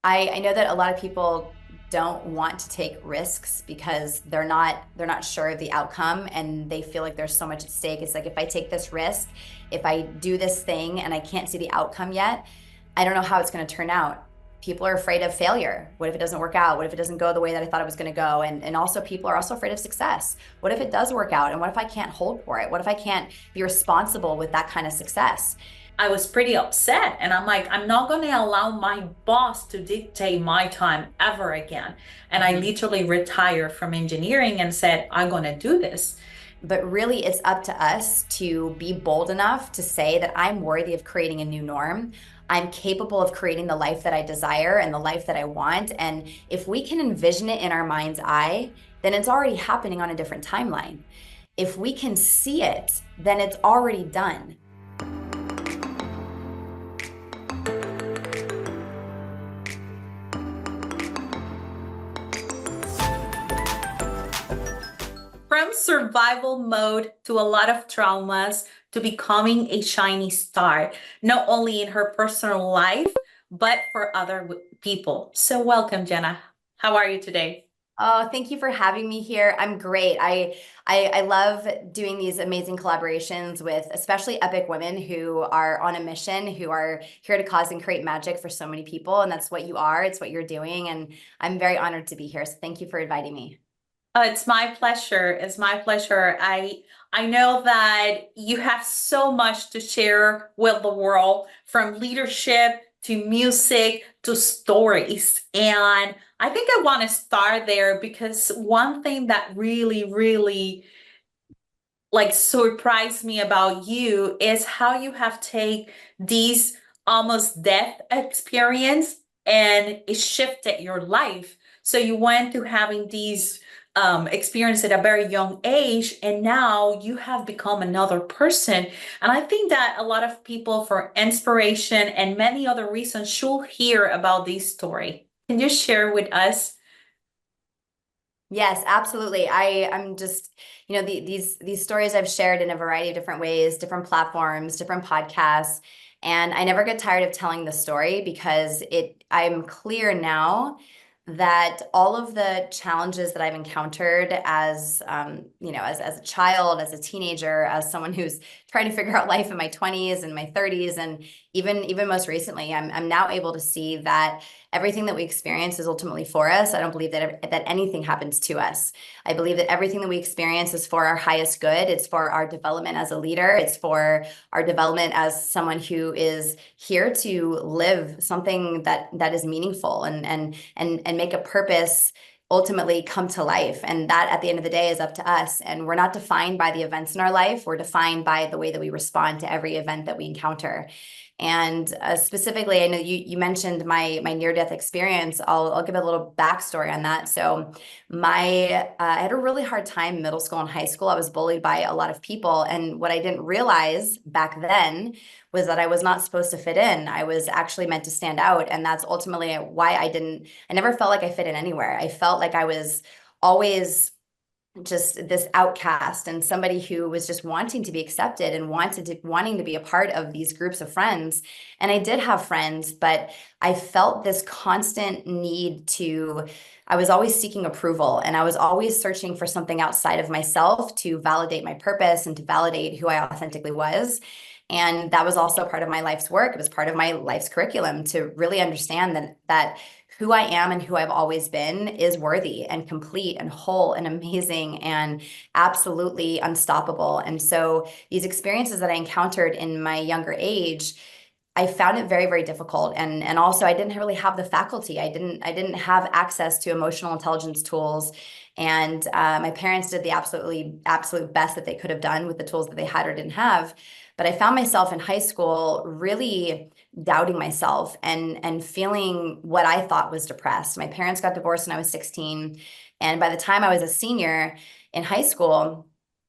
I know that a lot of people don't want to take risks because they're not sure of the outcome and they feel like there's so much at stake. It's like if I take this risk, if I do this thing and I can't see the outcome yet, I don't know how it's going to turn out. People are afraid of failure. What if it doesn't work out? What if it doesn't go the way that I thought it was going to go? And also people are also afraid of success. What if it does work out? And what if I can't hold for it? What if I can't be responsible with that kind of success? I was pretty upset. And I'm like, I'm not going to allow my boss to dictate my time ever again. And I Mhm. literally retired from engineering and said, I'm going to do this. But really, it's up to us to be bold enough to say that I'm worthy of creating a new norm. I'm capable of creating the life that I desire and the life that I want. And if we can envision it in our mind's eye, then it's already happening on a different timeline. If we can see it, then it's already done. From survival mode to a lot of traumas to becoming a shiny star, not only in her personal life, but for other people. So welcome, Jenna. How are you today? Oh, thank you for having me here. I'm great. I love doing these amazing collaborations with especially epic women who are on a mission, who are here to cause and create magic for so many people. And that's what you are. It's what you're doing. And I'm very honored to be here. So thank you for inviting me. It's my pleasure. It's my pleasure. I know that you have so much to share with the world, from leadership to music to stories. And I think I want to start there because one thing that really like surprised me about you is how you have taken these almost death experience and it shifted your life. So you went to having these experience at a very young age, and now you have become another person. And I think that a lot of people, for inspiration and many other reasons, should hear about this story. Can you share with us? Yes, absolutely. I'm just, these stories I've shared in a variety of different ways, different platforms, different podcasts, and I never get tired of telling the story because I'm clear now that all of the challenges that I've encountered as as a child, as a teenager, as someone who's trying to figure out life in my 20s and my 30s, and even most recently, I'm now able to see that everything that we experience is ultimately for us. I don't believe that anything happens to us. I believe that everything that we experience is for our highest good. It's for our development as a leader. It's for our development as someone who is here to live something that is meaningful and make a purpose ultimately come to life. And that at the end of the day is up to us. And we're not defined by the events in our life. We're defined by the way that we respond to every event that we encounter. And specifically, I know you mentioned my near-death experience. I'll give a little backstory on that. So I had a really hard time in middle school and high school. I was bullied by a lot of people. And what I didn't realize back then was that I was not supposed to fit in. I was actually meant to stand out. And that's ultimately why I never felt like I fit in anywhere. I felt like I was always just this outcast and somebody who was just wanting to be accepted and wanting to be a part of these groups of friends. And I did have friends, but I felt this constant need to I was always seeking approval, and I was always searching for something outside of myself to validate my purpose and to validate who I authentically was. And that was also part of my life's work. It was part of my life's curriculum to really understand that who I am and who I've always been is worthy and complete and whole and amazing and absolutely unstoppable. And so these experiences that I encountered in my younger age, I found it very, very difficult. And also I didn't really have the faculty. I didn't have access to emotional intelligence tools. And my parents did the absolute best that they could have done with the tools that they had or didn't have. But I found myself in high school really doubting myself and feeling what I thought was depressed. My parents got divorced when I was 16. And by the time I was a senior in high school,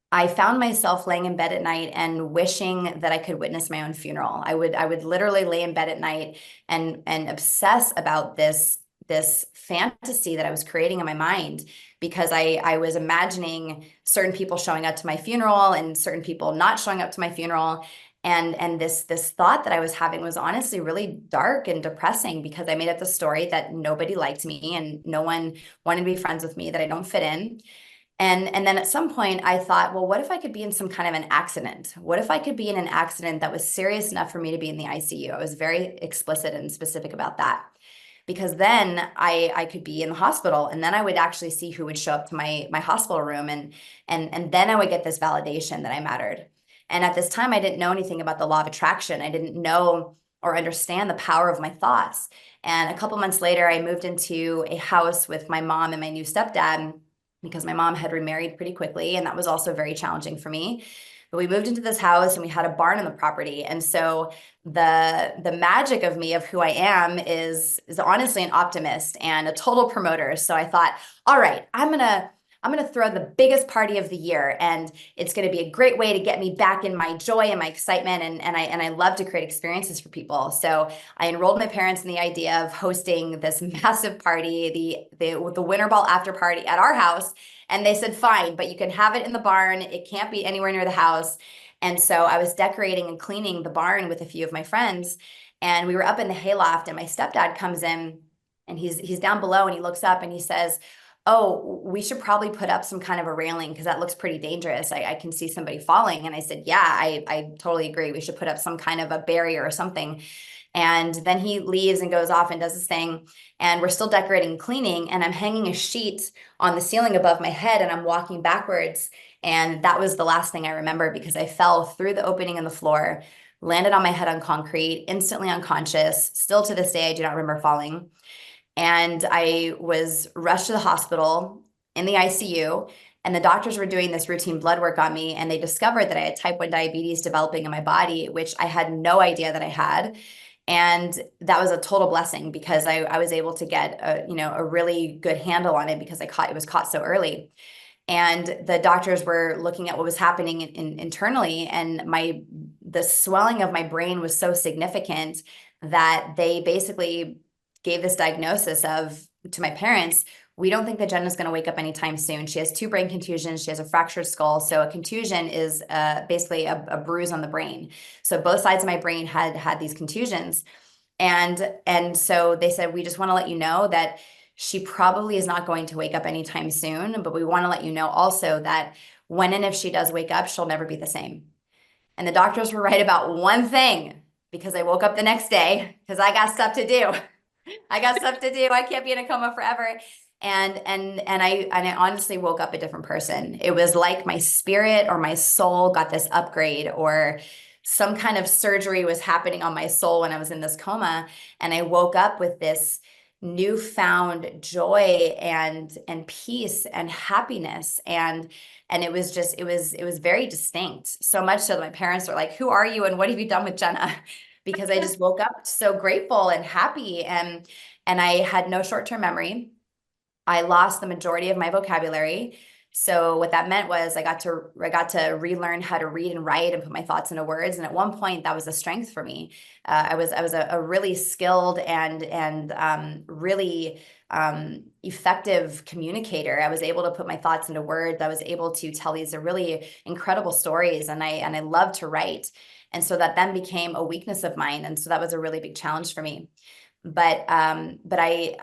I found myself laying in bed at night and wishing that I could witness my own funeral. I would literally lay in bed at night and obsess about this fantasy that I was creating in my mind because I was imagining certain people showing up to my funeral and certain people not showing up to my funeral. And this thought that I was having was honestly really dark and depressing, because I made up the story that nobody liked me and no one wanted to be friends with me, that I don't fit in. And then at some point I thought, well, what if I could be in some kind of an accident? What if I could be in an accident that was serious enough for me to be in the ICU? I was very explicit and specific about that, because then I could be in the hospital, and then I would actually see who would show up to my hospital room, and then I would get this validation that I mattered. And at this time, I didn't know anything about the law of attraction. I didn't know or understand the power of my thoughts. And a couple months later, I moved into a house with my mom and my new stepdad, because my mom had remarried pretty quickly, and that was also very challenging for me. But we moved into this house and we had a barn on the property. And so the magic of me, of who I am, is honestly an optimist and a total promoter. So I thought, all right, I'm gonna throw the biggest party of the year, and it's gonna be a great way to get me back in my joy and my excitement. And I love to create experiences for people. So I enrolled my parents in the idea of hosting this massive party, the winter ball after party at our house. And they said, fine, but you can have it in the barn. It can't be anywhere near the house. And so I was decorating and cleaning the barn with a few of my friends. And we were up in the hayloft, and my stepdad comes in, and he's down below, and he looks up and he says, oh, we should probably put up some kind of a railing, because that looks pretty dangerous. I can see somebody falling. And I said, yeah, I totally agree. We should put up some kind of a barrier or something. And then he leaves and goes off and does his thing. And we're still decorating and cleaning. And I'm hanging a sheet on the ceiling above my head, and I'm walking backwards. And that was the last thing I remember, because I fell through the opening in the floor, landed on my head on concrete, instantly unconscious. Still to this day, I do not remember falling. And I was rushed to the hospital in the ICU. And the doctors were doing this routine blood work on me, and they discovered that I had type 1 diabetes developing in my body, which I had no idea that I had. And that was a total blessing, because I was able to get a really good handle on it, because it was caught so early. And the doctors were looking at what was happening internally, and the swelling of my brain was so significant that they basically gave this diagnosis to my parents, we don't think that Jenna's going to wake up anytime soon. She has 2 brain contusions. She has a fractured skull. So a contusion is basically a bruise on the brain. So both sides of my brain had these contusions. And so they said, we just want to let you know that she probably is not going to wake up anytime soon, but we want to let you know also that when and if she does wake up, she'll never be the same. And the doctors were right about one thing, because I woke up the next day, because I got stuff to do. I got stuff to do. I can't be in a coma forever. And I honestly woke up a different person. It was like my spirit or my soul got this upgrade, or some kind of surgery was happening on my soul when I was in this coma. And I woke up with this newfound joy and peace and happiness. And it was just, it was very distinct. So much so that my parents were like, who are you and what have you done with Jenna? Because I just woke up so grateful and happy, and I had no short-term memory. I lost the majority of my vocabulary. So what that meant was I got to relearn how to read and write and put my thoughts into words. And at one point, that was a strength for me. I was a really skilled and really effective communicator. I was able to put my thoughts into words. I was able to tell these really incredible stories, and I love to write. And so that then became a weakness of mine. And so that was a really big challenge for me. But I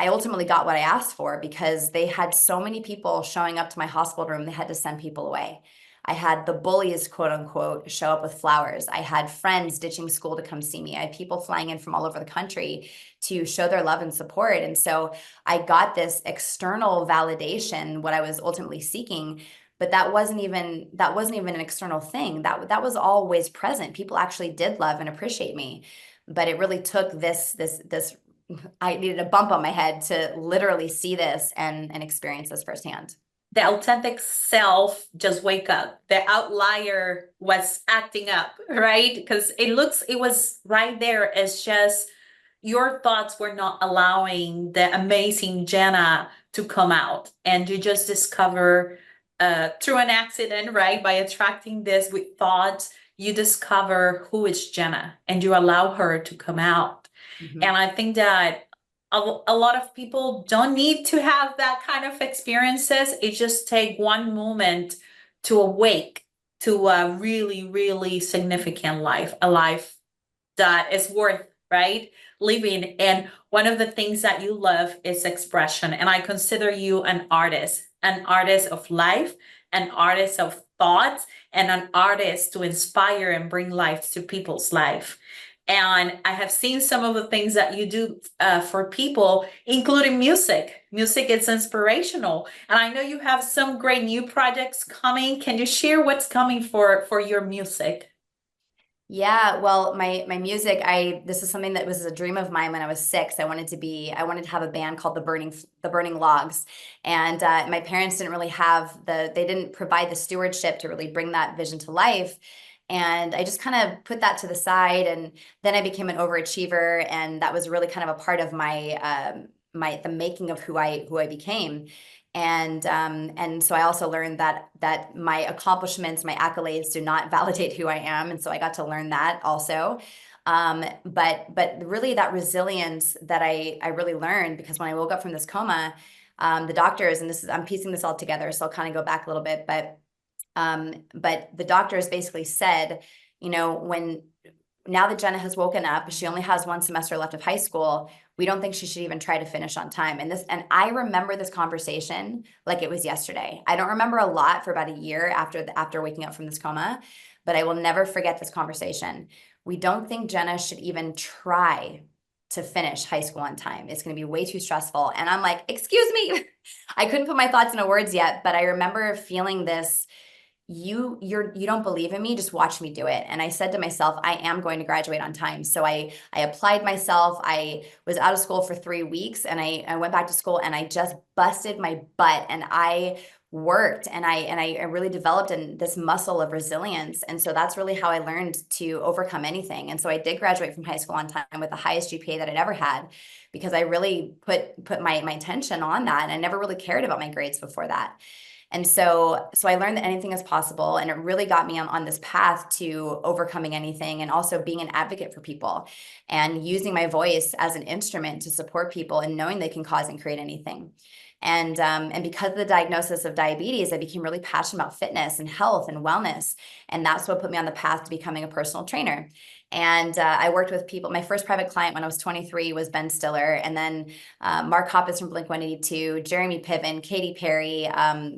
ultimately got what I asked for, because they had so many people showing up to my hospital room, they had to send people away. I had the bullies, quote unquote, show up with flowers. I had friends ditching school to come see me. I had people flying in from all over the country to show their love and support. And so I got this external validation, what I was ultimately seeking. But that wasn't even an external thing. That was always present. People actually did love and appreciate me. But it really took this I needed a bump on my head to literally see this and experience this firsthand. The authentic self just wake up. The outlier was acting up, right? Because it was right there. It's just your thoughts were not allowing the amazing Jenna to come out, and you just discover through an accident, right? By attracting this with thoughts, you discover who is Jenna, and you allow her to come out. Mm-hmm. And I think that a lot of people don't need to have that kind of experiences. It just take one moment to awake to a really, really significant life, a life that is worth, right, living. And one of the things that you love is expression. And I consider you an artist of life, an artist of thoughts, and an artist to inspire and bring life to people's life. And I have seen some of the things that you do for people, including music. Music is inspirational. And I know you have some great new projects coming. Can you share what's coming for your music? Yeah, well, my music, this is something that was a dream of mine when I was 6. I wanted to have a band called the Burning Logs. And my parents didn't really they didn't provide the stewardship to really bring that vision to life. And I just kind of put that to the side. And then I became an overachiever, and that was really kind of a part of the making of who I became. And so I also learned that my accomplishments, my accolades do not validate who I am. And so I got to learn that also. But really that resilience that I really learned, because when I woke up from this coma, the doctors, and I'm piecing this all together, so I'll kind of go back a little bit, but the doctors basically said, when now that Jenna has woken up, she only has 1 semester left of high school. We don't think she should even try to finish on time. And I remember this conversation like it was yesterday. I don't remember a lot for about a year after waking up from this coma, but I will never forget this conversation. We don't think Jenna should even try to finish high school on time. It's going to be way too stressful. And I'm like, excuse me. I couldn't put my thoughts into words yet, but I remember feeling this, you don't believe in me, just watch me do it. And I said to myself, I am going to graduate on time. So I applied myself. I was out of school for 3 weeks, and I went back to school, and I just busted my butt, and I worked, and I really developed this muscle of resilience. And so that's really how I learned to overcome anything. And so I did graduate from high school on time with the highest GPA that I'd ever had, because I really put my attention on that. And I never really cared about my grades before that. And so I learned that anything is possible, and it really got me on this path to overcoming anything, and also being an advocate for people and using my voice as an instrument to support people and knowing they can cause and create anything. And because of the diagnosis of diabetes, I became really passionate about fitness and health and wellness. And that's what put me on the path to becoming a personal trainer. And I worked with people. My first private client when I was 23 was Ben Stiller. And then Mark Hoppus from Blink-182, Jeremy Piven, Katy Perry,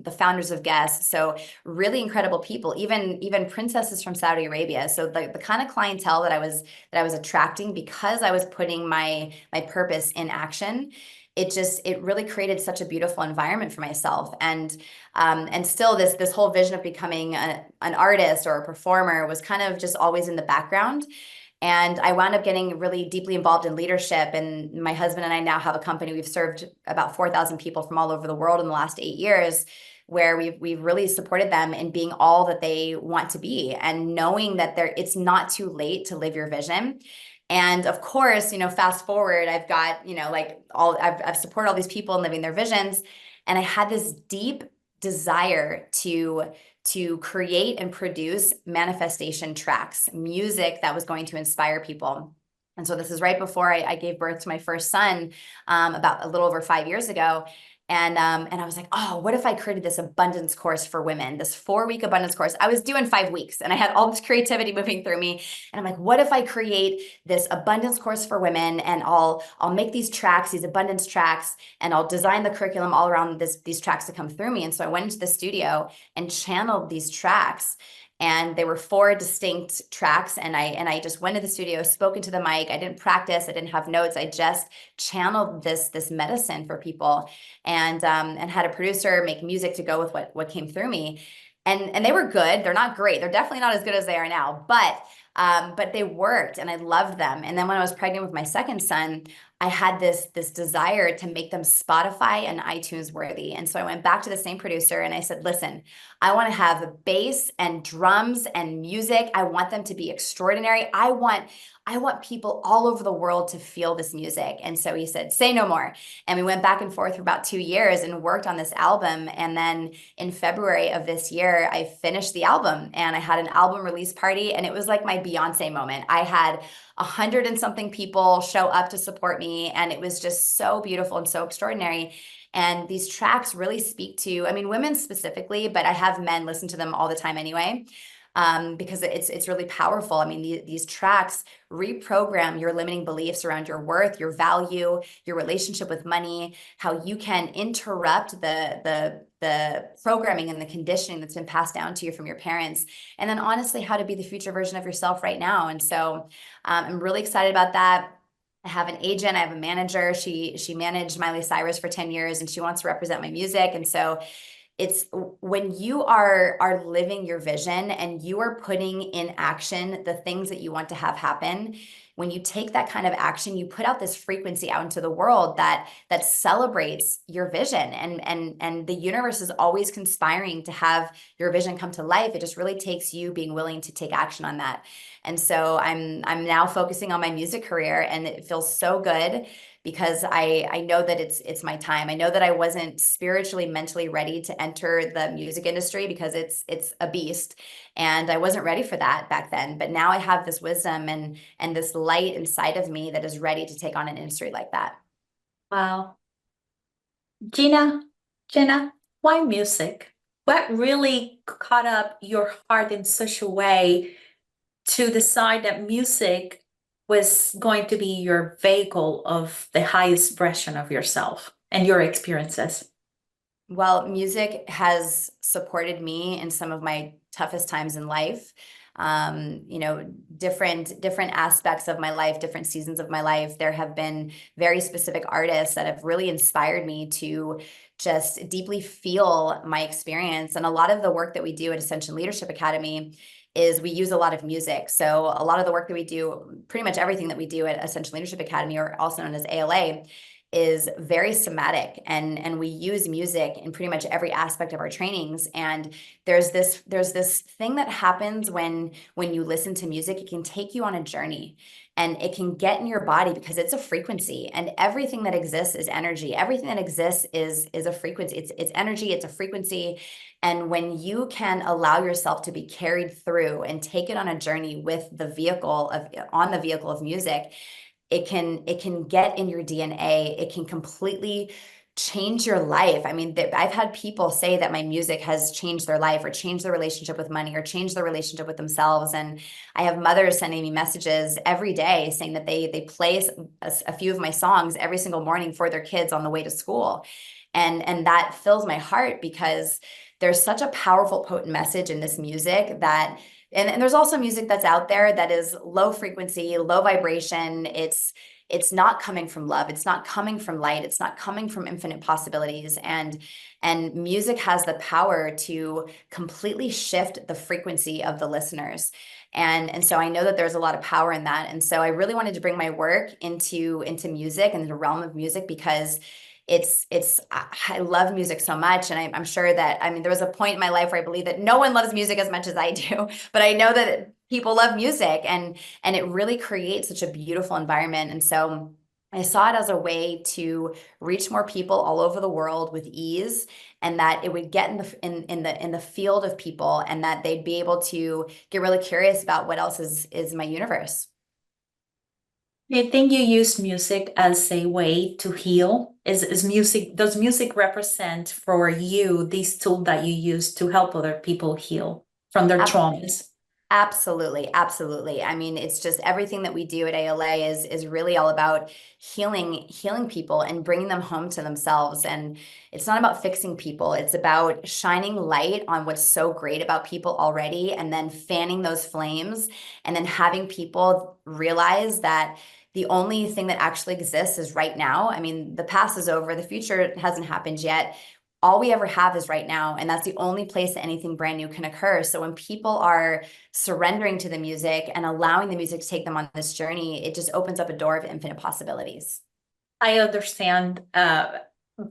the founders of Guess. So really incredible people, even princesses from Saudi Arabia. So the kind of clientele that I was attracting, because I was putting my purpose in action, it really created such a beautiful environment for myself. And still this whole vision of becoming an artist or a performer was kind of just always in the background. And I wound up getting really deeply involved in leadership. And my husband and I now have a company. We've served about 4,000 people from all over the world in the last 8 years, where we've really supported them in being all that they want to be, and knowing that it's not too late to live your vision. And of course, fast forward, I've got, I've supported all these people in living their visions. And I had this deep desire to create and produce manifestation tracks, music that was going to inspire people. And so this is right before I gave birth to my first son, about a little over 5 years ago. And I was like, oh, what if I created this abundance course for women, this 4-week abundance course? I was doing 5 weeks, and I had all this creativity moving through me. And I'm like, what if I create this abundance course for women, and I'll make these tracks, these abundance tracks, and I'll design the curriculum all around these tracks to come through me. And so I went into the studio and channeled these tracks. And there were 4 distinct tracks, and I just went to the studio, spoke into the mic. I didn't practice, I didn't have notes. I just channeled this medicine for people, and had a producer make music to go with what came through me. And they were good. They're not great. They're definitely not as good as they are now, but they worked, and I loved them. And then when I was pregnant with my second son, I had this desire to make them Spotify and iTunes worthy. And so I went back to the same producer, and I said, listen, I want to have bass and drums and music. I want them to be extraordinary. I want people all over the world to feel this music. And so he said, say no more. And we went back and forth for about 2 years and worked on this album. And then in February of this year, I finished the album, and I had an album release party, and it was like my Beyonce moment. I had 100 and something people show up to support me, and it was just so beautiful and so extraordinary. And these tracks really speak to, I mean, women specifically, but I have men listen to them all the time anyway, because it's really powerful. I mean, these tracks reprogram your limiting beliefs around your worth, your value, your relationship with money, how you can interrupt the programming and the conditioning that's been passed down to you from your parents, and then honestly, how to be the future version of yourself right now. And so I'm really excited about that. I have an agent, I have a manager. She managed Miley Cyrus for 10 years, and she wants to represent my music. And so it's when you are living your vision and you are putting in action the things that you want to have happen. When you take that kind of action, you put out this frequency out into the world that celebrates your vision, and the universe is always conspiring to have your vision come to life. It just really takes you being willing to take action on that. And so I'm now focusing on my music career, and it feels so good because I know that it's my time. I know that I wasn't spiritually, mentally ready to enter the music industry because it's a beast, and I wasn't ready for that back then. But now I have this wisdom and this light inside of me that is ready to take on an industry like that. Wow. Gina, Jenna, why music? What really caught up your heart in such a way to decide that music was going to be your vehicle of the highest expression of yourself and your experiences? Well, music has supported me in some of my toughest times in life. You know, different aspects of my life, different seasons of my life. There have been very specific artists that have really inspired me to just deeply feel my experience. And a lot of the work that we do at Ascension Leadership Academy is we use a lot of music. So a lot of the work that we do, pretty much everything that we do at Ascension Leadership Academy, or also known as ALA, is very somatic, and we use music in pretty much every aspect of our trainings. And there's this thing that happens when you listen to music. It can take you on a journey, and it can get in your body because it's a frequency, and everything that exists is energy. Everything that exists is a frequency. It's energy, it's a frequency. And when you can allow yourself to be carried through and take it on a journey with the vehicle of music, it can get in your DNA. It can completely change your life. I mean, I've had people say that my music has changed their life, or changed their relationship with money, or changed their relationship with themselves. And I have mothers sending me messages every day saying that they play a few of my songs every single morning for their kids on the way to school. And that fills my heart because there's such a powerful, potent message in this music that and there's also music that's out there that is low frequency, low vibration. It's not coming from love. It's not coming from light. It's not coming from infinite possibilities. And music has the power to completely shift the frequency of the listeners. And so I know that there's a lot of power in that. And so I really wanted to bring my work into music and the realm of music because I love music so much. And I'm sure that, I mean, there was a point in my life where I believe that no one loves music as much as I do, but I know that people love music, and it really creates such a beautiful environment. And so I saw it as a way to reach more people all over the world with ease, and that it would get in the field of people, and that they'd be able to get really curious about what else is my universe. I think you use music as a way to heal. Does music represent for you this tool that you use to help other people heal from their traumas? Absolutely, absolutely. I mean, it's just everything that we do at ALA is really all about healing people and bringing them home to themselves. And it's not about fixing people. It's about shining light on what's so great about people already, and then fanning those flames, and then having people realize that the only thing that actually exists is right now. I mean, the past is over, the future hasn't happened yet. All we ever have is right now, and that's the only place that anything brand new can occur. So when people are surrendering to the music and allowing the music to take them on this journey, it just opens up a door of infinite possibilities. I understand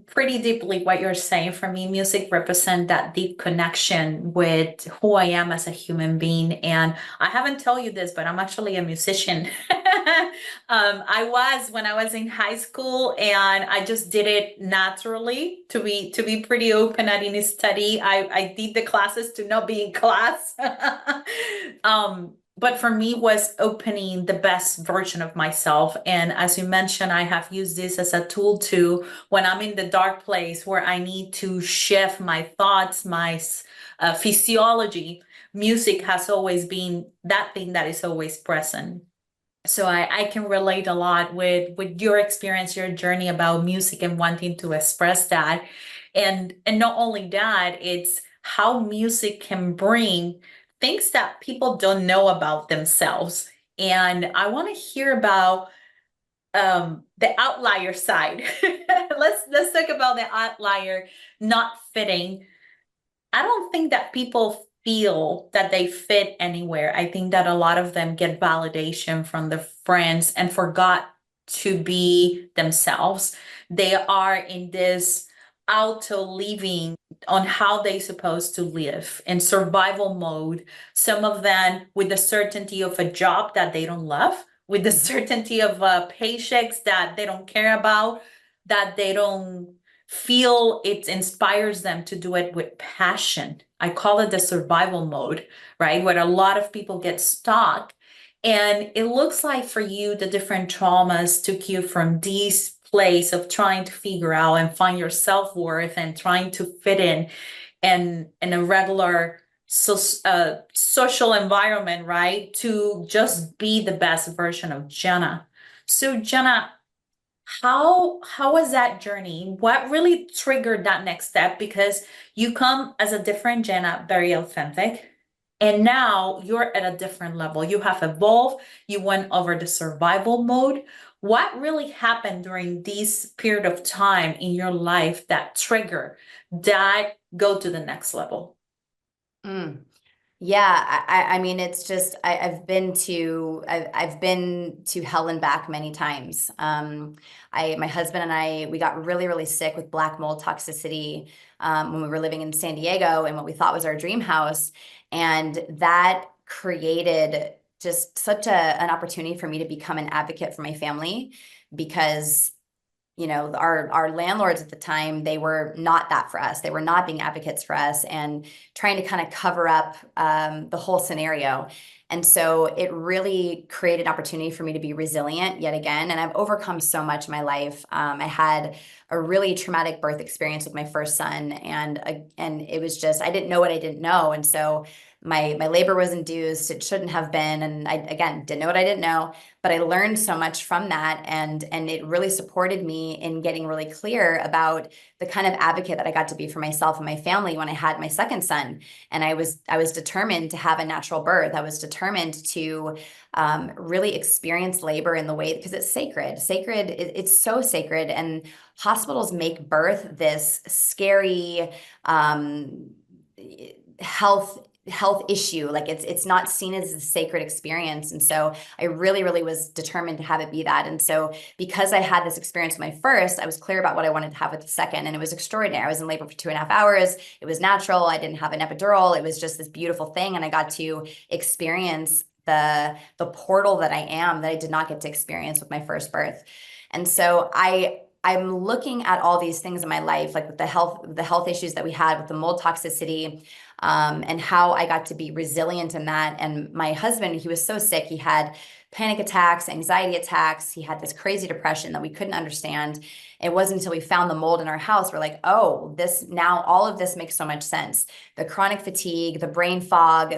pretty deeply what you're saying. For me, music represents that deep connection with who I am as a human being. And I haven't told you this, but I'm actually a musician. When I was in high school, and I just did it naturally. To be pretty open, I didn't study. I did the classes to not be in class. but for me was opening the best version of myself. And as you mentioned, I have used this as a tool to, when I'm in the dark place where I need to shift my thoughts, my physiology, music has always been that thing that is always present. So I can relate a lot with your experience, your journey about music and wanting to express that. And not only that, it's how music can bring things that people don't know about themselves. And I want to hear about the outlier side. Let's talk about the outlier not fitting. I don't think that people feel that they fit anywhere. I think that a lot of them get validation from their friends and forgot to be themselves. They are in this auto living on how they supposed to live in survival mode. Some of them with the certainty of a job that they don't love, with the certainty of paychecks that they don't care about, that they don't feel it inspires them to do it with passion. I call it the survival mode, right? Where a lot of people get stuck. And it looks like for you, the different traumas took you from this place of trying to figure out and find your self-worth and trying to fit in a regular social environment, right? To just be the best version of Jenna. So Jenna, how was that journey? What really triggered that next step? Because you come as a different Jenna, very authentic, and now you're at a different level. You have evolved, you went over the survival mode. What really happened during this period of time in your life that trigger that go to the next level? Mm. Yeah, I mean, it's just I've been to hell and back many times. My husband and I, we got really sick with black mold toxicity when we were living in San Diego in what we thought was our dream house, and that created just such an opportunity for me to become an advocate for my family because our landlords at the time, they were not that for us. They were not being advocates for us and trying to kind of cover up the whole scenario. And so it really created an opportunity for me to be resilient yet again. And I've overcome so much in my life. I had a really traumatic birth experience with my first son, and it was just I didn't know what I didn't know, and so my labor was induced. It shouldn't have been, and I again didn't know what I didn't know, but I learned so much from that, and it really supported me in getting really clear about the kind of advocate that I got to be for myself and my family when I had my second son. And I was determined to have a natural birth. I was determined to really experience labor in the way because it's sacred. It's so sacred, and hospitals make birth this scary health issue. Like it's not seen as a sacred experience. And so I really was determined to have it be that. And so because I had this experience with my first, I was clear about what I wanted to have with the second, and it was extraordinary. I was in labor for 2.5 hours. It was natural. I didn't have an epidural. It was just this beautiful thing, and I got to experience the portal that I am that I did not get to experience with my first birth. And so I'm looking at all these things in my life, like with the health issues that we had with the mold toxicity, and how I got to be resilient in that. And my husband, he was so sick. He had panic attacks, anxiety attacks. He had this crazy depression that we couldn't understand. It wasn't until we found the mold in our house, we're like, oh, now all of this makes so much sense. The chronic fatigue, the brain fog,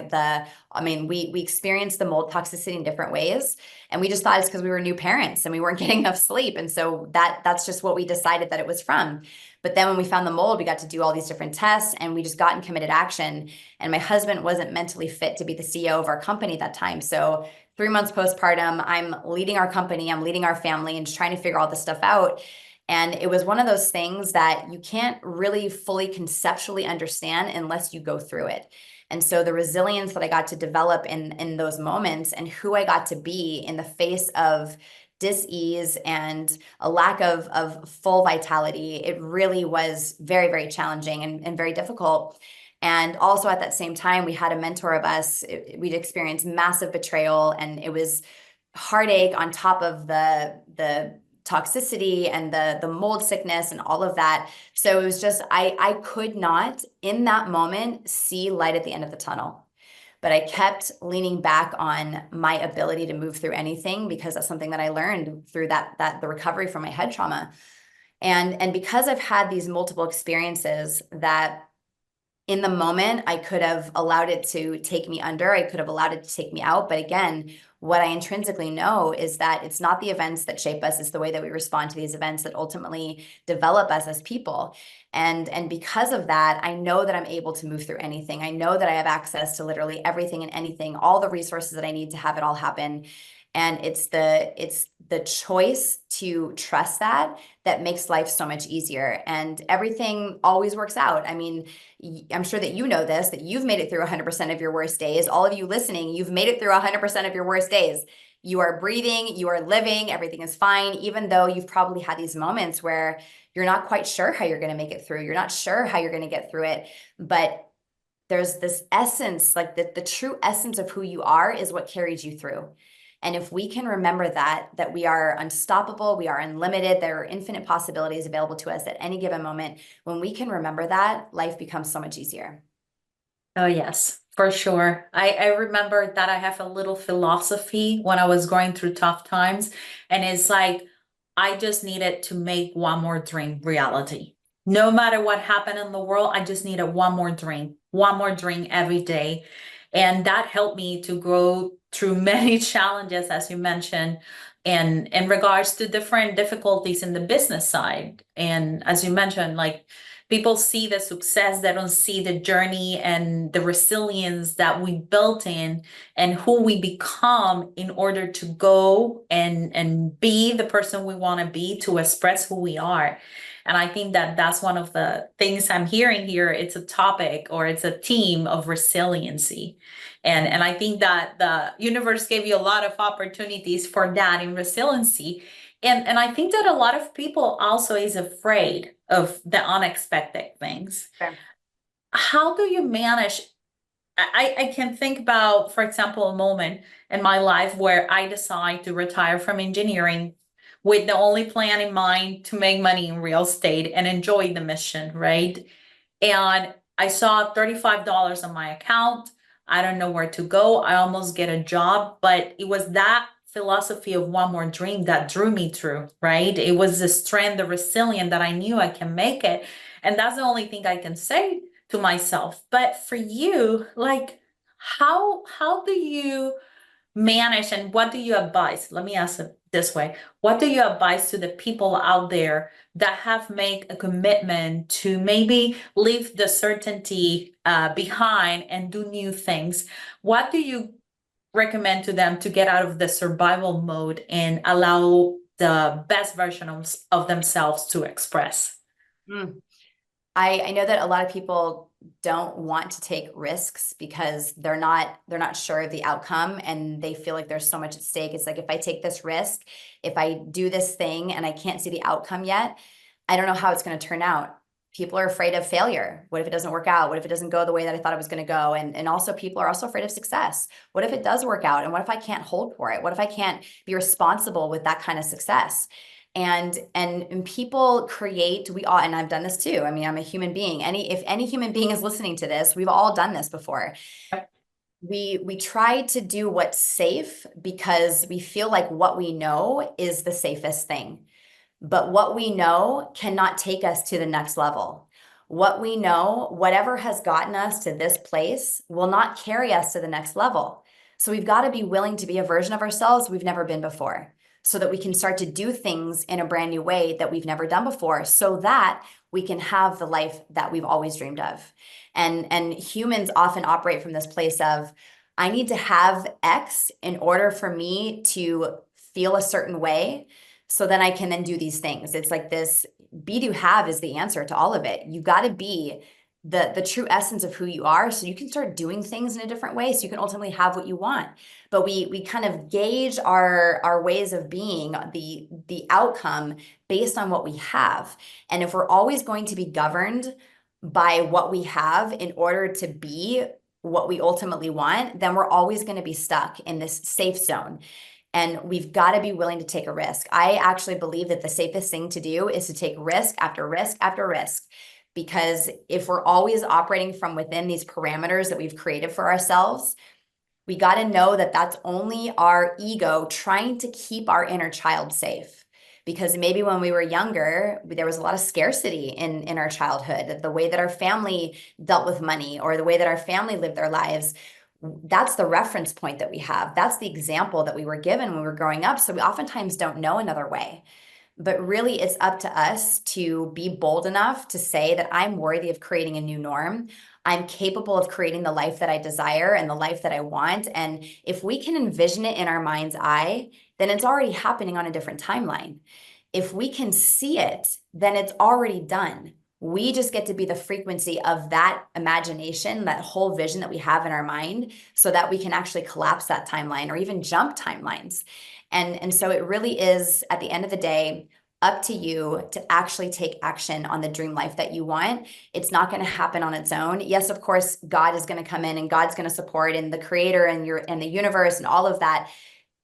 we experienced the mold toxicity in different ways. And we just thought it's because we were new parents and we weren't getting enough sleep. And so that's just what we decided that it was from. But then when we found the mold, we got to do all these different tests, and we just got in committed action. And my husband wasn't mentally fit to be the CEO of our company at that time. So 3 months postpartum, I'm leading our company, I'm leading our family, and just trying to figure all this stuff out. And it was one of those things that you can't really fully conceptually understand unless you go through it. And so the resilience that I got to develop in those moments, and who I got to be in the face of dis-ease and a lack of full vitality, it really was very challenging and very difficult. And also at that same time, we had a mentor of us. We'd experienced massive betrayal, and it was heartache on top of the toxicity and the mold sickness and all of that. So it was just I could not in that moment see light at the end of the tunnel. but I kept leaning back on my ability to move through anything, because that's something that I learned through the recovery from my head trauma. And because I've had these multiple experiences, that in the moment, I could have allowed it to take me under. I could have allowed it to take me out. But again, what I intrinsically know is that it's not the events that shape us, it's the way that we respond to these events that ultimately develop us as people. And because of that, I know that I'm able to move through anything. I know that I have access to literally everything and anything, all the resources that I need to have it all happen. And it's the choice to trust that makes life so much easier. And everything always works out. I mean, I'm sure that you know this, that you've made it through 100% of your worst days. All of you listening, you've made it through 100% of your worst days. You are breathing, you are living, everything is fine, even though you've probably had these moments where you're not quite sure how you're going to make it through. You're not sure how you're going to get through it. But there's this essence, like the true essence of who you are is what carries you through. And if we can remember that we are unstoppable, we are unlimited, there are infinite possibilities available to us at any given moment. When we can remember that, life becomes so much easier. Oh, yes, for sure. I remember that I have a little philosophy when I was going through tough times, and it's like, I just needed to make one more dream reality. No matter what happened in the world, I just needed one more dream every day. And that helped me to grow through many challenges, as you mentioned, and in regards to different difficulties in the business side. And as you mentioned, like, people see the success, they don't see the journey and the resilience that we built in and who we become in order to go and be the person we want to be, to express who we are. And I think that that's one of the things I'm hearing here. It's a topic, or it's a theme of resiliency. And I think that the universe gave you a lot of opportunities for that in resiliency. And I think that a lot of people also is afraid of the unexpected things. Sure. How do you manage? I can think about, for example, a moment in my life where I decide to retire from engineering with the only plan in mind to make money in real estate and enjoy the mission, right? And I saw $35 on my account. I don't know where to go. I almost get a job, but it was that philosophy of one more dream that drew me through, right? It was the strength, the resilience that I knew I can make it. And that's the only thing I can say to myself. But for you, like, how do you manage, and what do you advise? Let me ask it this way. What do you advise to the people out there that have made a commitment to maybe leave the certainty behind and do new things? What do you recommend to them to get out of the survival mode and allow the best version of themselves to express? Mm. I know that a lot of people don't want to take risks because they're not sure of the outcome, and they feel like there's so much at stake. It's like, if I take this risk, if I do this thing and I can't see the outcome yet, I don't know how it's going to turn out. People are afraid of failure. What if it doesn't work out? What if it doesn't go the way that I thought it was going to go? And also, people are also afraid of success. What if it does work out? And what if I can't hold for it? What if I can't be responsible with that kind of success? And people create, we all, and I've done this too. I mean, I'm a human being. If any human being is listening to this, we've all done this before. We try to do what's safe because we feel like what we know is the safest thing. But what we know cannot take us to the next level. What we know, whatever has gotten us to this place, will not carry us to the next level. So we've got to be willing to be a version of ourselves we've never been before, so that we can start to do things in a brand new way that we've never done before, so that we can have the life that we've always dreamed of. And humans often operate from this place of, I need to have X in order for me to feel a certain way, so then I can then do these things. It's like this be do have is the answer to all of it. You got to be the true essence of who you are, so you can start doing things in a different way, so you can ultimately have what you want. But we kind of gauge our ways of being, the outcome, based on what we have. And if we're always going to be governed by what we have in order to be what we ultimately want, then we're always going to be stuck in this safe zone. And we've got to be willing to take a risk. I actually believe that the safest thing to do is to take risk after risk after risk. Because if we're always operating from within these parameters that we've created for ourselves, We got to know that that's only our ego trying to keep our inner child safe. Because maybe when we were younger, there was a lot of scarcity in our childhood, the way that our family dealt with money or the way that our family lived their lives. That's the reference point that we have. That's the example that we were given when we were growing up. So we oftentimes don't know another way. But really, it's up to us to be bold enough to say that I'm worthy of creating a new norm. I'm capable of creating the life that I desire and the life that I want. And if we can envision it in our mind's eye, then it's already happening on a different timeline. If we can see it, then it's already done. We just get to be the frequency of that imagination, that whole vision that we have in our mind, so that we can actually collapse that timeline or even jump timelines. And so it really is, at the end of the day, up to you to actually take action on the dream life that you want. It's not going to happen on its own. Yes, of course, God is going to come in and God's going to support, and the creator and your and the universe and all of that.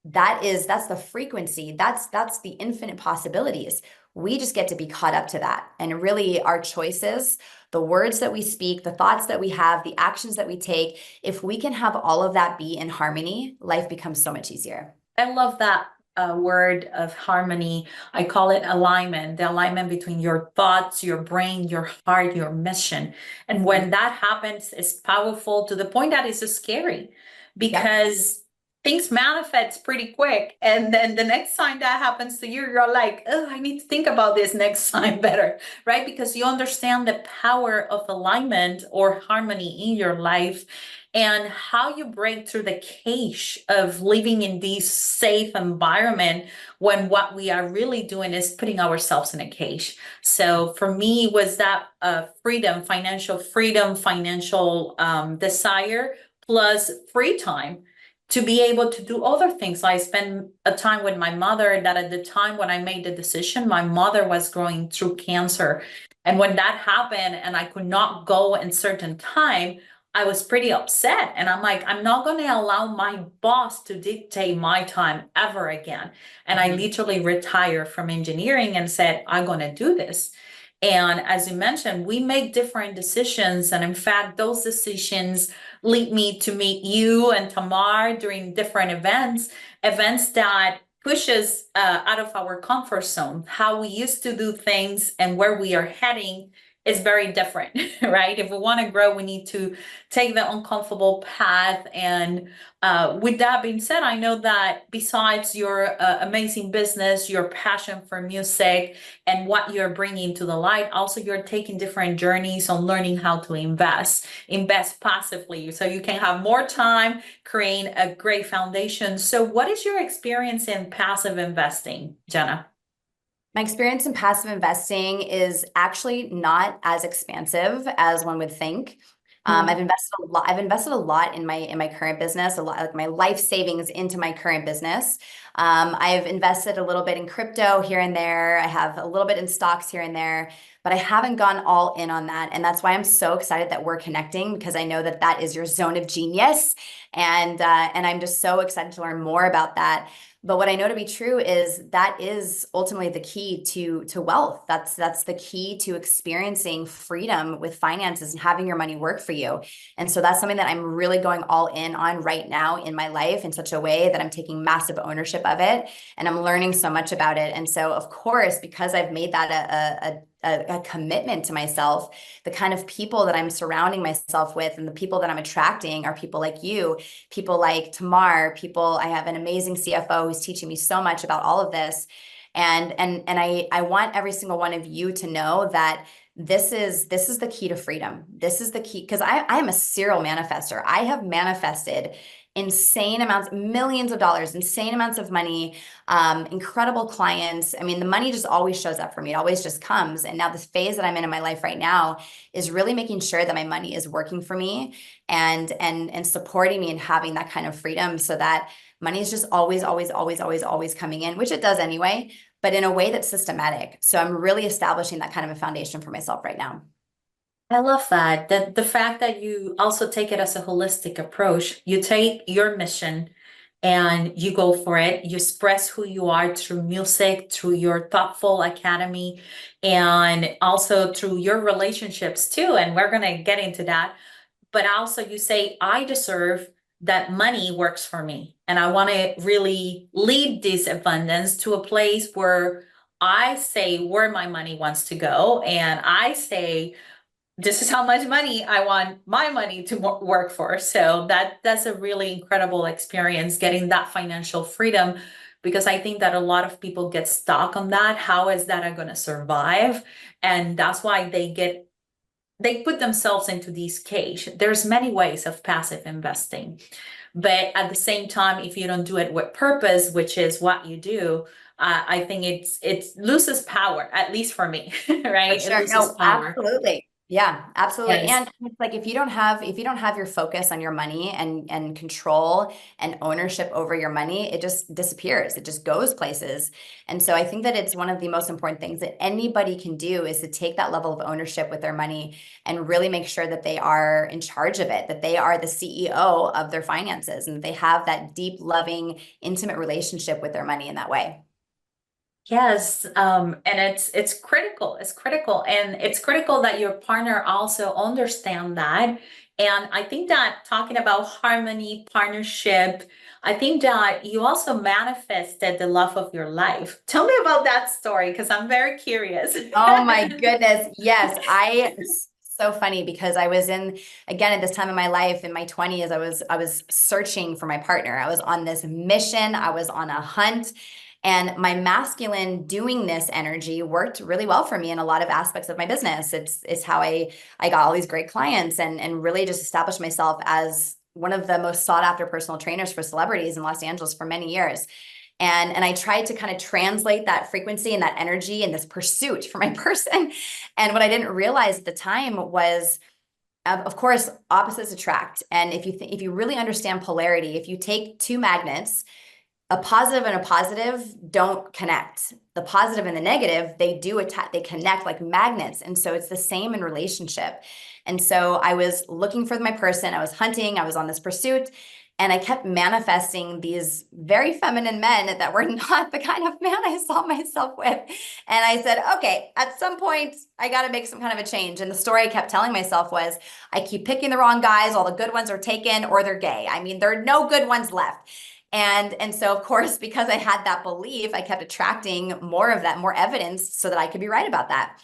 That's the frequency. That's the infinite possibilities. We just get to be caught up to that. And really, our choices, the words that we speak, the thoughts that we have, the actions that we take, if we can have all of that be in harmony, life becomes so much easier. I love that word of harmony. I call it alignment, the alignment between your thoughts, your brain, your heart, your mission. And when that happens, it's powerful to the point that it's scary because things manifest pretty quick. And then the next time that happens to you, you're like, oh, I need to think about this next time better, right? Because you understand the power of alignment or harmony in your life and how you break through the cage of living in this safe environment when what we are really doing is putting ourselves in a cage. So for me, was that freedom, financial desire plus free time to be able to do other things. I spent a time with my mother that at the time when I made the decision, my mother was going through cancer. And when that happened and I could not go in certain time, I was pretty upset. And I'm like, I'm not going to allow my boss to dictate my time ever again. And I literally retired from engineering and said, I'm going to do this. And as you mentioned, we make different decisions. And in fact, those decisions lead me to meet you and Tamar during different events that push us out of our comfort zone. How we used to do things and where we are heading is very different, right? If we want to grow, we need to take the uncomfortable path. And with that being said, I know that besides your amazing business, your passion for music and what you're bringing to the light, also you're taking different journeys on learning how to invest passively so you can have more time, creating a great foundation. So what is your experience in passive investing, Jenna? My experience in passive investing is actually not as expansive as one would think. I've invested a lot. I've invested a lot in my current business, a lot like my life savings into my current business. I've invested a little bit in crypto here and there. I have a little bit in stocks here and there, but I haven't gone all in on that. And that's why I'm so excited that we're connecting, because I know that that is your zone of genius, and I'm just so excited to learn more about that. But what I know to be true is that is ultimately the key to wealth. That's the key to experiencing freedom with finances and having your money work for you. And so that's something that I'm really going all in on right now in my life, in such a way that I'm taking massive ownership of it and I'm learning so much about it. And so, of course, because I've made that a commitment to myself, the kind of people that I'm surrounding myself with and the people that I'm attracting are people like you, people like Tamar, people. I have an amazing CFO who's teaching me so much about all of this. And I want every single one of you to know that this is the key to freedom. This is the key, because I am a serial manifester. I have manifested insane amounts, millions of dollars, insane amounts of money, incredible clients. I mean, the money just always shows up for me. It always just comes. And now this phase that I'm in my life right now is really making sure that my money is working for me and supporting me and having that kind of freedom, so that money is just always coming in, which it does anyway, but in a way that's systematic. So I'm really establishing that kind of a foundation for myself right now. I love that. That the fact that you also take it as a holistic approach. You take your mission and you go for it. You express who you are through music, through your thoughtful academy, and also through your relationships too. And we're gonna get into that. But also you say, I deserve that money works for me. And I want to really lead this abundance to a place where I say where my money wants to go. And I say, this is how much money I want my money to work for. So that's a really incredible experience, getting that financial freedom, because I think that a lot of people get stuck on that. How is that going to survive? And that's why they put themselves into this cage. There's many ways of passive investing, but at the same time, if you don't do it with purpose, which is what you do, I think it loses power, at least for me, For right? It sure. loses No, power. absolutely. Yeah, absolutely. Yes. And it's like if you don't have your focus on your money and control and ownership over your money, it just disappears. It just goes places. And so I think that it's one of the most important things that anybody can do is to take that level of ownership with their money and really make sure that they are in charge of it, that they are the CEO of their finances, and that they have that deep, loving, intimate relationship with their money in that way. Yes, and it's critical. It's critical, and it's critical that your partner also understand that. And I think that talking about harmony, partnership, I think that you also manifested the love of your life. Tell me about that story, because I'm very curious. Oh my goodness. Yes. It's so funny because I was again, at this time in my life, in my 20s, I was searching for my partner. I was on this mission. I was on a hunt. And my masculine doing this energy worked really well for me in a lot of aspects of my business. It's how I got all these great clients and really just established myself as one of the most sought after personal trainers for celebrities in Los Angeles for many years. And I tried to kind of translate that frequency and that energy and this pursuit for my person. And what I didn't realize at the time was, of course, opposites attract. And if you really understand polarity, if you take two magnets, a positive and a positive don't connect. The positive and the negative, they do attack, they connect like magnets. And so it's the same in relationship. And so I was looking for my person, I was hunting, I was on this pursuit, and I kept manifesting these very feminine men that were not the kind of man I saw myself with. And I said, okay, at some point, I got to make some kind of a change. And the story I kept telling myself was, I keep picking the wrong guys, all the good ones are taken or they're gay. I mean, there are no good ones left. And so, of course, because I had that belief, I kept attracting more of that, more evidence so that I could be right about that.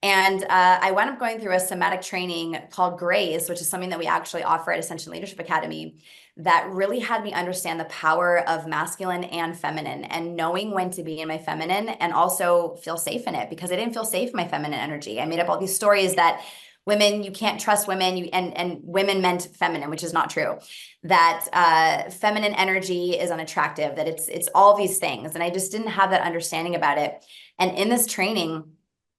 And I wound up going through a somatic training called Grace, which is something that we actually offer at Ascension Leadership Academy, that really had me understand the power of masculine and feminine and knowing when to be in my feminine and also feel safe in it, because I didn't feel safe in my feminine energy. I made up all these stories that women, you can't trust women, and women meant feminine, which is not true. That feminine energy is unattractive, that it's all these things. And I just didn't have that understanding about it. And in this training,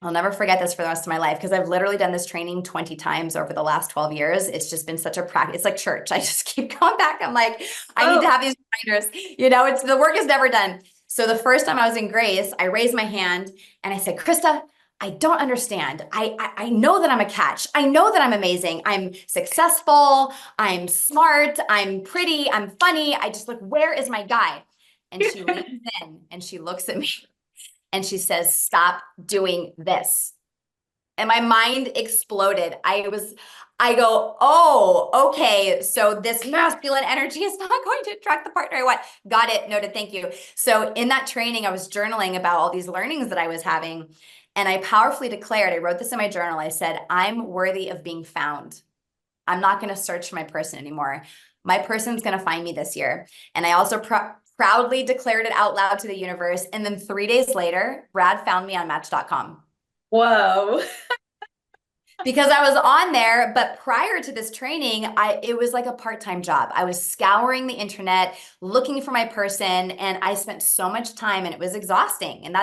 I'll never forget this for the rest of my life, because I've literally done this training 20 times over the last 12 years. It's just been such a practice. It's like church. I just keep going back. I'm like, I need to have these reminders. It's the work is never done. So the first time I was in Grace, I raised my hand and I said, Krista, I don't understand. I know that I'm a catch. I know that I'm amazing. I'm successful. I'm smart. I'm pretty. I'm funny. I just look, where is my guy? And she leans in and she looks at me and she says, stop doing this. And my mind exploded. I go, oh, okay. So this masculine energy is not going to attract the partner I want. Got it. Noted. Thank you. So in that training, I was journaling about all these learnings that I was having. And I powerfully declared, I wrote this in my journal. I said, I'm worthy of being found. I'm not going to search for my person anymore. My person's going to find me this year. And I also proudly declared it out loud to the universe. And then 3 days later, Brad found me on Match.com. Whoa. Because I was on there, but prior to this training, it was like a part-time job. I was scouring the internet, looking for my person, and I spent so much time and it was exhausting. And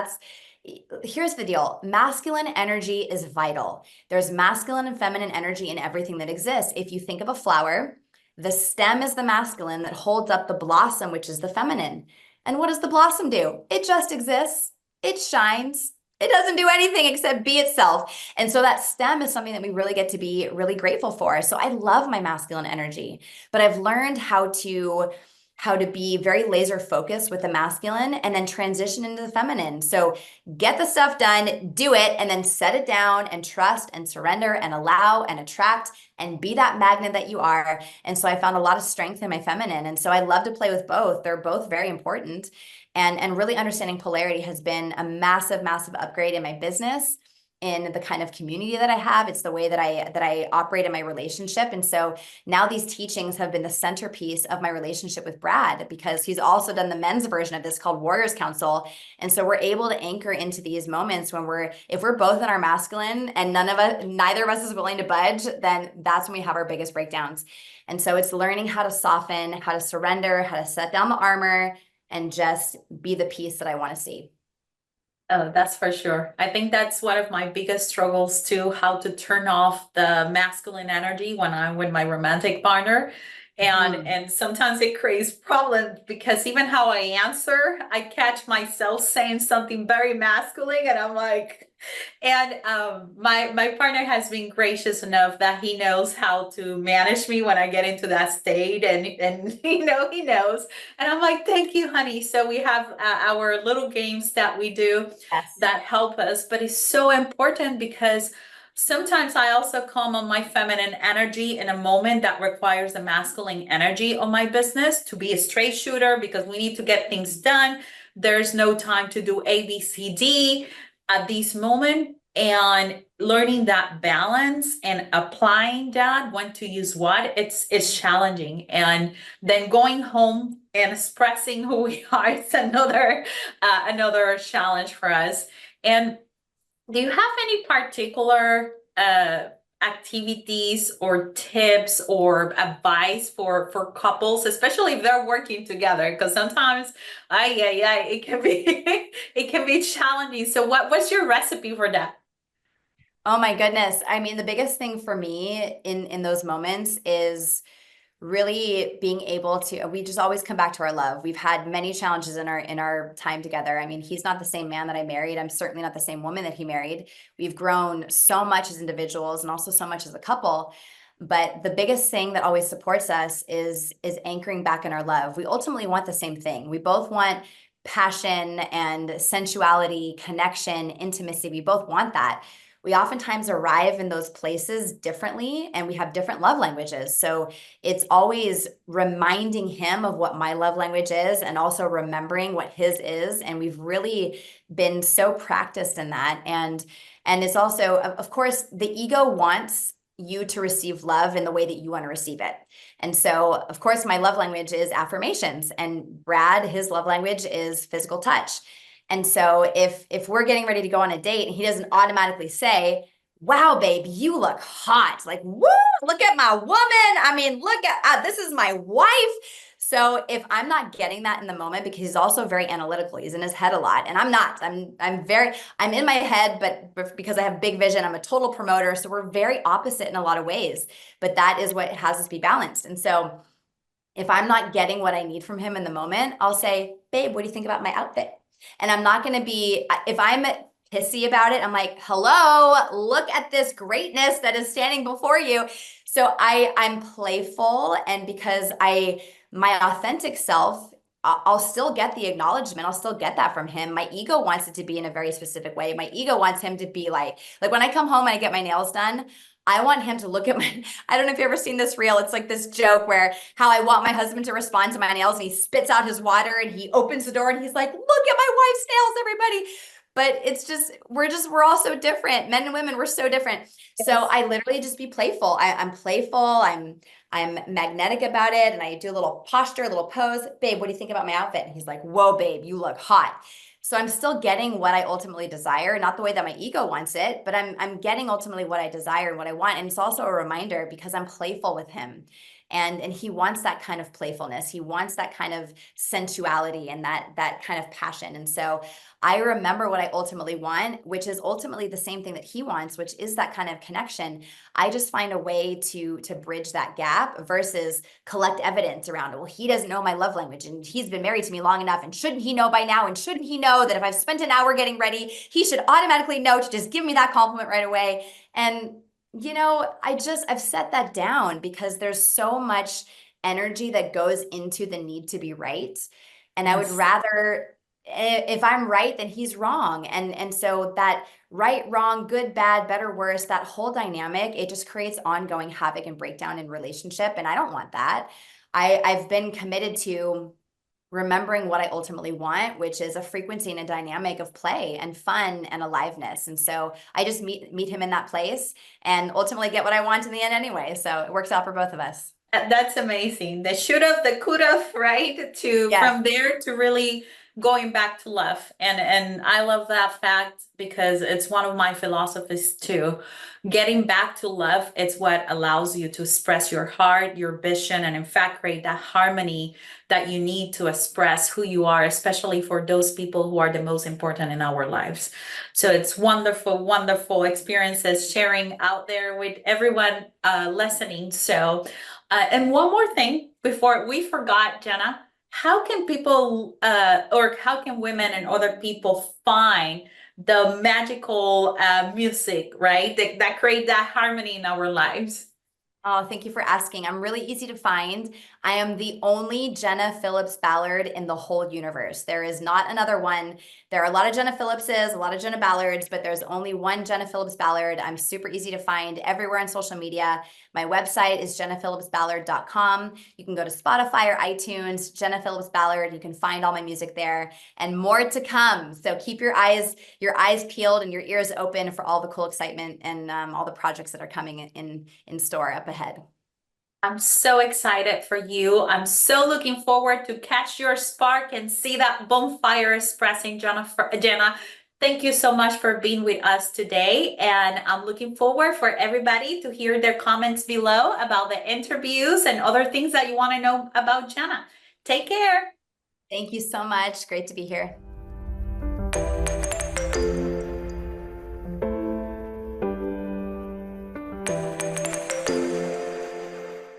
here's the deal. Masculine energy is vital. There's masculine and feminine energy in everything that exists. If you think of a flower, the stem is the masculine that holds up the blossom, which is the feminine. And what does the blossom do? It just exists. It shines. It doesn't do anything except be itself. And so that stem is something that we really get to be really grateful for. So I love my masculine energy, but I've learned how to how to be very laser focused with the masculine and then transition into the feminine. So get the stuff done, do it, and then set it down and trust and surrender and allow and attract and be that magnet that you are. And so I found a lot of strength in my feminine. And so I love to play with both. They're both very important. And really understanding polarity has been a massive, massive upgrade in my business, in the kind of community that I have. It's the way that I operate in my relationship. And so now these teachings have been the centerpiece of my relationship with Brad, because he's also done the men's version of this called Warriors Council. And so we're able to anchor into these moments when if we're both in our masculine and neither of us is willing to budge, then that's when we have our biggest breakdowns. And so it's learning how to soften, how to surrender, how to set down the armor, and just be the piece that I want to see. Oh, that's for sure. I think that's one of my biggest struggles too, how to turn off the masculine energy when I'm with my romantic partner. And sometimes it creates problems because even how I answer, I catch myself saying something very masculine and I'm like, and my partner has been gracious enough that he knows how to manage me when I get into that state, and he knows, and I'm like, thank you, honey. So we have our little games that we do Yes. that help us, but it's so important because sometimes I also come on my feminine energy in a moment that requires a masculine energy on my business to be a straight shooter because we need to get things done. There's no time to do A, B, C, D at this moment, and learning that balance and applying that when to use what, it's challenging. And then going home and expressing who we are, it's another challenge for us. And do you have any particular activities or tips or advice for couples, especially if they're working together? Because sometimes, it can be it can be challenging. So, what's your recipe for that? Oh my goodness. I mean, the biggest thing for me in those moments is really being able to, we just always come back to our love. We've had many challenges in our time together. I mean, he's not the same man that I married. I'm certainly not the same woman that he married. We've grown so much as individuals and also so much as a couple. But the biggest thing that always supports us is anchoring back in our love. We ultimately want the same thing. We both want passion and sensuality, connection, intimacy. We both want that. We oftentimes arrive in those places differently, and we have different love languages. So it's always reminding him of what my love language is and also remembering what his is. And we've really been so practiced in that. And it's also, of course, the ego wants you to receive love in the way that you want to receive it. And so, of course, my love language is affirmations, and Brad, his love language is physical touch. And so if we're getting ready to go on a date and he doesn't automatically say, wow, babe, you look hot. Like, woo, look at my woman. I mean, look at, this is my wife. So if I'm not getting that in the moment, because he's also very analytical, he's in his head a lot, and I'm not, I'm in my head, but because I have big vision, I'm a total promoter. So we're very opposite in a lot of ways, but that is what has us be balanced. And so if I'm not getting what I need from him in the moment, I'll say, babe, what do you think about my outfit? And I'm not going to be, if I'm pissy about it, I'm like, hello, look at this greatness that is standing before you. So I'm playful, and because my authentic self, I'll still get the acknowledgement. I'll still get that from him. My ego wants it to be in a very specific way. My ego wants him to be like when I come home and I get my nails done, I want him to look at my, I don't know if you've ever seen this reel. It's like this joke where how I want my husband to respond to my nails, and he spits out his water and he opens the door and he's like, look at my wife's nails, everybody. But it's we're all so different. Men and women, we're so different. So Yes. I literally just be playful. I'm playful. I'm magnetic about it. And I do a little posture, a little pose. Babe, what do you think about my outfit? And he's like, whoa, babe, you look hot. So I'm still getting what I ultimately desire, not the way that my ego wants it, but I'm getting ultimately what I desire and what I want. And it's also a reminder because I'm playful with him. And he wants that kind of playfulness. He wants that kind of sensuality and that kind of passion. And so I remember what I ultimately want, which is ultimately the same thing that he wants, which is that kind of connection. I just find a way to bridge that gap versus collect evidence around it. Well, he doesn't know my love language, and he's been married to me long enough, and shouldn't he know by now? And shouldn't he know that if I've spent an hour getting ready, he should automatically know to just give me that compliment right away? And I've set that down because there's so much energy that goes into the need to be right. And I would Yes. rather, if I'm right, then he's wrong. And so that right, wrong, good, bad, better, worse, that whole dynamic, it just creates ongoing havoc and breakdown in relationship. And I don't want that. I've been committed to remembering what I ultimately want, which is a frequency and a dynamic of play and fun and aliveness. And so I just meet him in that place and ultimately get what I want in the end anyway. So it works out for both of us. That's amazing. The should have, the could have, right? To Yes. from there to really going back to love. And I love that fact because it's one of my philosophies too. Getting back to love, it's what allows you to express your heart, your vision, and in fact create that harmony that you need to express who you are, especially for those people who are the most important in our lives. So it's wonderful, wonderful experiences sharing out there with everyone listening. So and one more thing before we forgot, Jenna, how can people or how can women and other people find the magical music, right? That create that harmony in our lives? Oh, thank you for asking. I'm really easy to find. I am the only Jenna Phillips Ballard in the whole universe. There is not another one. There are a lot of Jenna Phillipses, a lot of Jenna Ballards, but there's only one Jenna Phillips Ballard. I'm super easy to find everywhere on social media. My website is jennaphillipsballard.com. You can go to Spotify or iTunes, Jenna Phillips Ballard. You can find all my music there and more to come. So keep your eyes peeled and your ears open for all the cool excitement and all the projects that are coming in store up ahead. I'm so excited for you. I'm so looking forward to catch your spark and see that bonfire expressing, Jenna. Thank you so much for being with us today. And I'm looking forward for everybody to hear their comments below about the interviews and other things that you want to know about Jenna. Take care. Thank you so much. Great to be here.